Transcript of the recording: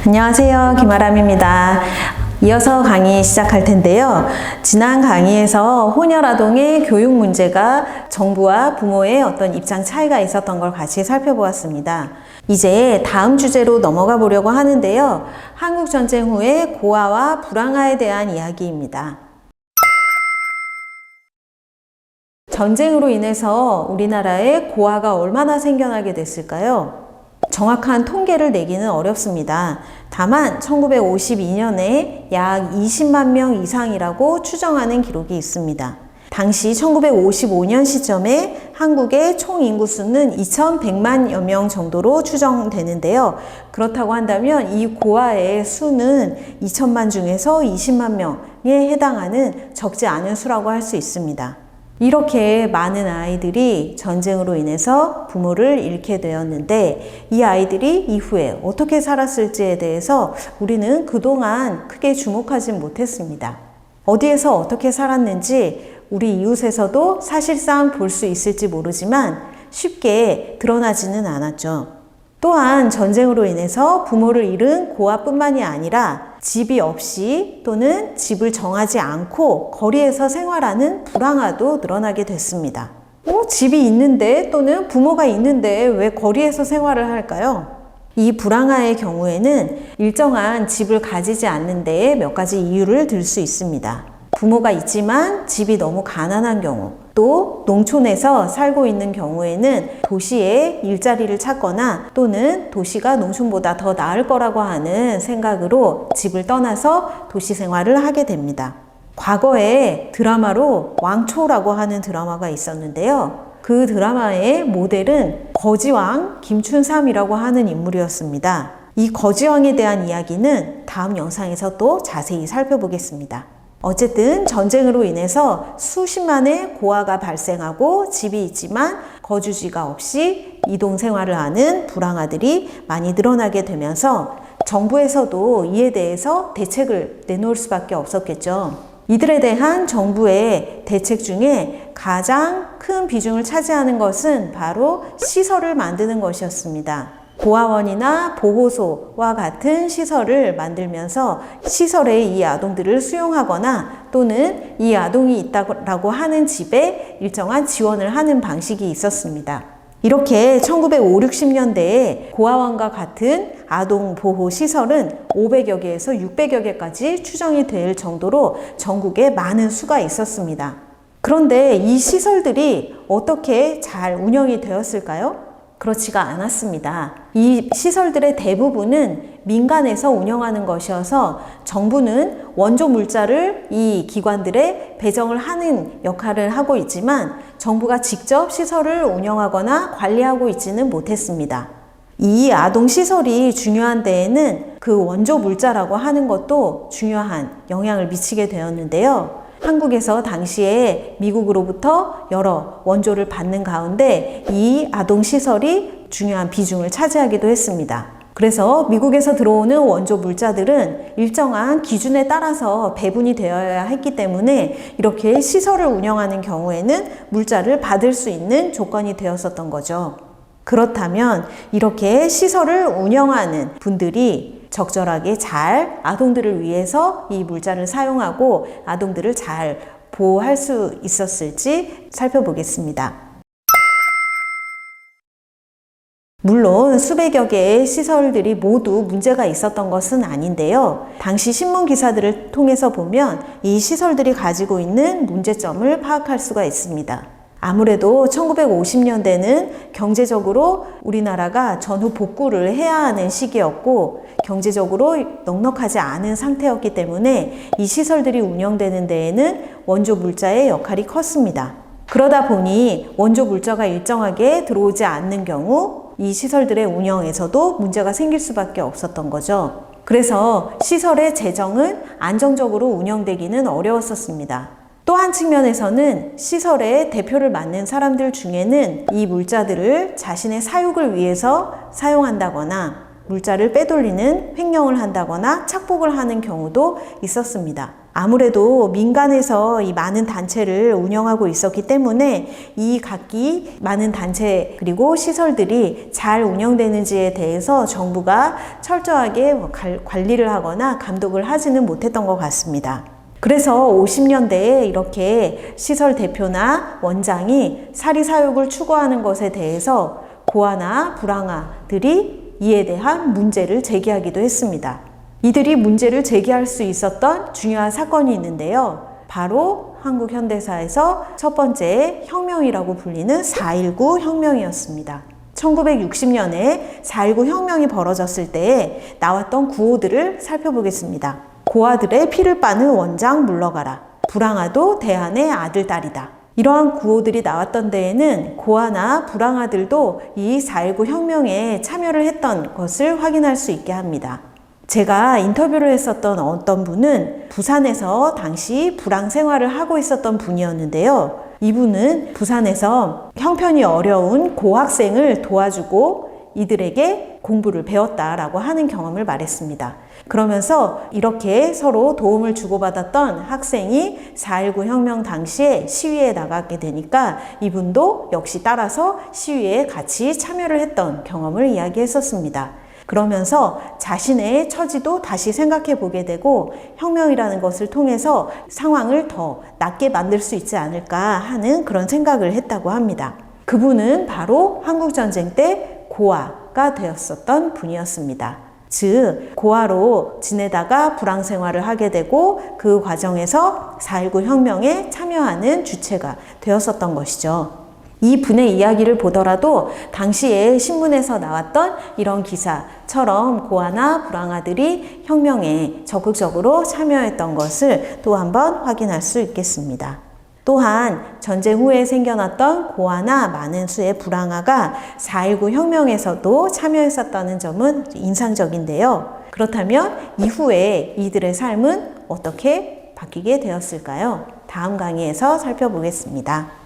안녕하세요. 김아람입니다. 이어서 강의 시작할 텐데요. 지난 강의에서 혼혈아동의 교육 문제가 정부와 부모의 어떤 입장 차이가 있었던 걸 같이 살펴보았습니다. 이제 다음 주제로 넘어가 보려고 하는데요. 한국전쟁 후의 고아와 불황아에 대한 이야기입니다. 전쟁으로 인해서 우리나라에 고아가 얼마나 생겨나게 됐을까요? 정확한 통계를 내기는 어렵습니다. 다만 1952년에 약 20만 명 이상이라고 추정하는 기록이 있습니다. 당시 1955년 시점에 한국의 총 인구수는 2100만여 명 정도로 추정되는데요. 그렇다고 한다면 이 고아의 수는 2000만 중에서 20만 명에 해당하는 적지 않은 수라고 할 수 있습니다. 이렇게 많은 아이들이 전쟁으로 인해서 부모를 잃게 되었는데 이 아이들이 이후에 어떻게 살았을지에 대해서 우리는 그동안 크게 주목하지 못했습니다. 어디에서 어떻게 살았는지 우리 이웃에서도 사실상 볼 수 있을지 모르지만 쉽게 드러나지는 않았죠. 또한 전쟁으로 인해서 부모를 잃은 고아뿐만이 아니라 집이 없이 또는 집을 정하지 않고 거리에서 생활하는 불황아도 늘어나게 됐습니다. 집이 있는데 또는 부모가 있는데 왜 거리에서 생활을 할까요? 이 불황아의 경우에는 일정한 집을 가지지 않는 데에 몇 가지 이유를 들 수 있습니다. 부모가 있지만 집이 너무 가난한 경우, 또 농촌에서 살고 있는 경우에는 도시에 일자리를 찾거나 또는 도시가 농촌보다 더 나을 거라고 하는 생각으로 집을 떠나서 도시 생활을 하게 됩니다. 과거에 드라마로 왕초라고 하는 드라마가 있었는데요. 그 드라마의 모델은 거지왕 김춘삼이라고 하는 인물이었습니다. 이 거지왕에 대한 이야기는 다음 영상에서 또 자세히 살펴보겠습니다. 어쨌든 전쟁으로 인해서 수십만의 고아가 발생하고 집이 있지만 거주지가 없이 이동 생활을 하는 불황아들이 많이 늘어나게 되면서 정부에서도 이에 대해서 대책을 내놓을 수밖에 없었겠죠. 이들에 대한 정부의 대책 중에 가장 큰 비중을 차지하는 것은 바로 시설을 만드는 것이었습니다. 고아원이나 보호소와 같은 시설을 만들면서 시설에 이 아동들을 수용하거나 또는 이 아동이 있다고 하는 집에 일정한 지원을 하는 방식이 있었습니다. 이렇게 1950, 60년대에 고아원과 같은 아동 보호 시설은 500여 개에서 600여 개까지 추정이 될 정도로 전국에 많은 수가 있었습니다. 그런데 이 시설들이 어떻게 잘 운영이 되었을까요? 그렇지가 않았습니다. 이 시설들의 대부분은 민간에서 운영하는 것이어서 정부는 원조 물자를 이 기관들에 배정을 하는 역할을 하고 있지만 정부가 직접 시설을 운영하거나 관리하고 있지는 못했습니다. 이 아동시설이 중요한 데에는 그 원조 물자라고 하는 것도 중요한 영향을 미치게 되었는데요. 한국에서 당시에 미국으로부터 여러 원조를 받는 가운데 이 아동시설이 중요한 비중을 차지하기도 했습니다. 그래서 미국에서 들어오는 원조 물자들은 일정한 기준에 따라서 배분이 되어야 했기 때문에 이렇게 시설을 운영하는 경우에는 물자를 받을 수 있는 조건이 되었었던 거죠. 그렇다면 이렇게 시설을 운영하는 분들이 적절하게 잘 아동들을 위해서 이 물자를 사용하고 아동들을 잘 보호할 수 있었을지 살펴보겠습니다. 물론 수백여 개의 시설들이 모두 문제가 있었던 것은 아닌데요. 당시 신문 기사들을 통해서 보면 이 시설들이 가지고 있는 문제점을 파악할 수가 있습니다. 아무래도 1950년대는 경제적으로 우리나라가 전후 복구를 해야 하는 시기였고 경제적으로 넉넉하지 않은 상태였기 때문에 이 시설들이 운영되는 데에는 원조 물자의 역할이 컸습니다. 그러다 보니 원조 물자가 일정하게 들어오지 않는 경우 이 시설들의 운영에서도 문제가 생길 수밖에 없었던 거죠. 그래서 시설의 재정은 안정적으로 운영되기는 어려웠었습니다. 또 한 측면에서는 시설의 대표를 맡는 사람들 중에는 이 물자들을 자신의 사육을 위해서 사용한다거나 물자를 빼돌리는 횡령을 한다거나 착복을 하는 경우도 있었습니다. 아무래도 민간에서 이 많은 단체를 운영하고 있었기 때문에 이 각기 많은 단체 그리고 시설들이 잘 운영되는지에 대해서 정부가 철저하게 관리를 하거나 감독을 하지는 못했던 것 같습니다. 그래서 50년대에 이렇게 시설 대표나 원장이 사리사욕을 추구하는 것에 대해서 고아나 불황아들이 이에 대한 문제를 제기하기도 했습니다. 이들이 문제를 제기할 수 있었던 중요한 사건이 있는데요. 바로 한국 현대사에서 첫 번째 혁명이라고 불리는 4.19 혁명이었습니다. 1960년에 4.19 혁명이 벌어졌을 때에 나왔던 구호들을 살펴보겠습니다. 고아들의 피를 빠는 원장 물러가라. 불황아도 대한의 아들, 딸이다. 이러한 구호들이 나왔던 데에는 고아나 불황아들도 이 4.19 혁명에 참여를 했던 것을 확인할 수 있게 합니다. 제가 인터뷰를 했었던 어떤 분은 부산에서 당시 불황 생활을 하고 있었던 분이었는데요. 이분은 부산에서 형편이 어려운 고학생을 도와주고 이들에게 공부를 배웠다라고 하는 경험을 말했습니다. 그러면서 이렇게 서로 도움을 주고받았던 학생이 4.19 혁명 당시에 시위에 나가게 되니까 이분도 역시 따라서 시위에 같이 참여를 했던 경험을 이야기했었습니다. 그러면서 자신의 처지도 다시 생각해 보게 되고 혁명이라는 것을 통해서 상황을 더 낫게 만들 수 있지 않을까 하는 그런 생각을 했다고 합니다. 그분은 바로 한국전쟁 때 고아가 되었었던 분이었습니다. 즉 고아로 지내다가 불황 생활을 하게 되고 그 과정에서 4.19 혁명에 참여하는 주체가 되었었던 것이죠. 이 분의 이야기를 보더라도 당시에 신문에서 나왔던 이런 기사처럼 고아나 불황아들이 혁명에 적극적으로 참여했던 것을 또 한번 확인할 수 있겠습니다. 또한 전쟁 후에 생겨났던 고아나 많은 수의 불황아가 4.19 혁명에서도 참여했었다는 점은 인상적인데요. 그렇다면 이후에 이들의 삶은 어떻게 바뀌게 되었을까요? 다음 강의에서 살펴보겠습니다.